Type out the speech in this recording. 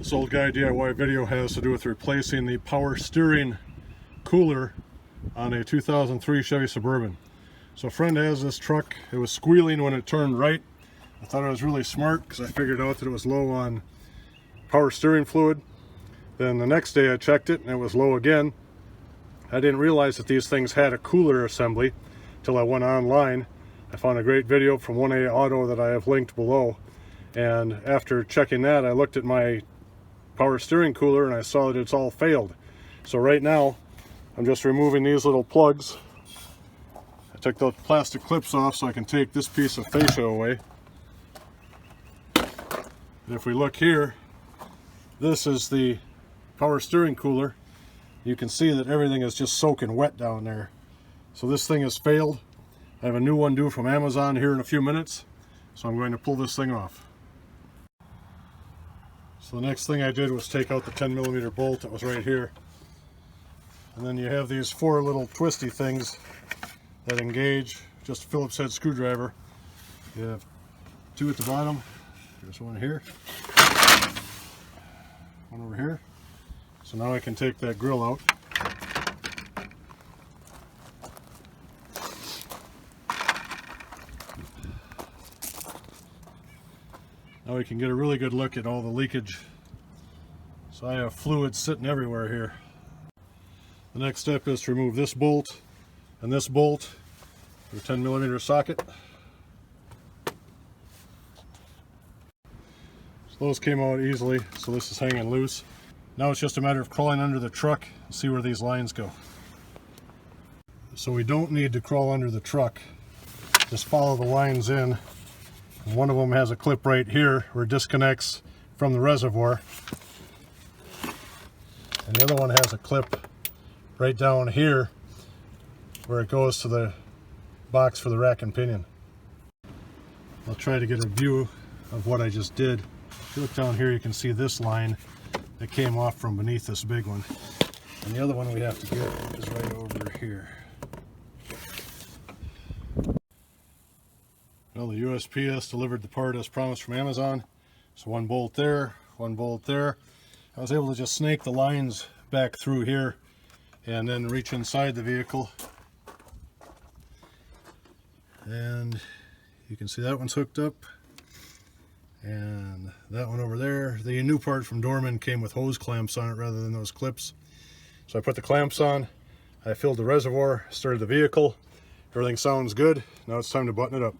This old guy DIY video has to do with replacing the power steering cooler on a 2003 Chevy Suburban. So a friend has this truck. It was squealing when it turned right. I thought it was really smart because I figured out that it was low on power steering fluid. Then the next day I checked it and it was low again. I didn't realize that these things had a cooler assembly until I went online. I found a great video from 1A Auto that I have linked below. And after checking that, I looked at my power steering cooler and I saw that it's all failed. So right now I'm just removing these little plugs. I took the plastic clips off so I can take this piece of fascia away. And if we look here, this is the power steering cooler. You can see that everything is just soaking wet down there. So this thing has failed. I have a new one due from Amazon here in a few minutes, so I'm going to pull this thing off. So the next thing I did was take out the 10mm bolt that was right here. And then you have these four little twisty things that engage, just a Phillips head screwdriver. You have two at the bottom. There's one here, one over here. So now I can take that grill out. Now we can get a really good look at all the leakage. So I have fluid sitting everywhere here. The next step is to remove this bolt and this bolt for the 10mm socket. So those came out easily, so this is hanging loose. Now it's just a matter of crawling under the truck and see where these lines go. So we don't need to crawl under the truck. Just follow the lines in. One of them has a clip right here where it disconnects from the reservoir. And the other one has a clip right down here where it goes to the box for the rack and pinion. I'll try to get a view of what I just did. If you look down here, you can see this line that came off from beneath this big one. And the other one we have to get is right over here. Well, the USPS delivered the part as promised from Amazon. So one bolt there, one bolt there. I was able to just snake the lines back through here and then reach inside the vehicle. And you can see that one's hooked up. And that one over there. The new part from Dorman came with hose clamps on it rather than those clips. So I put the clamps on, I filled the reservoir, started the vehicle. Everything sounds good. Now it's time to button it up.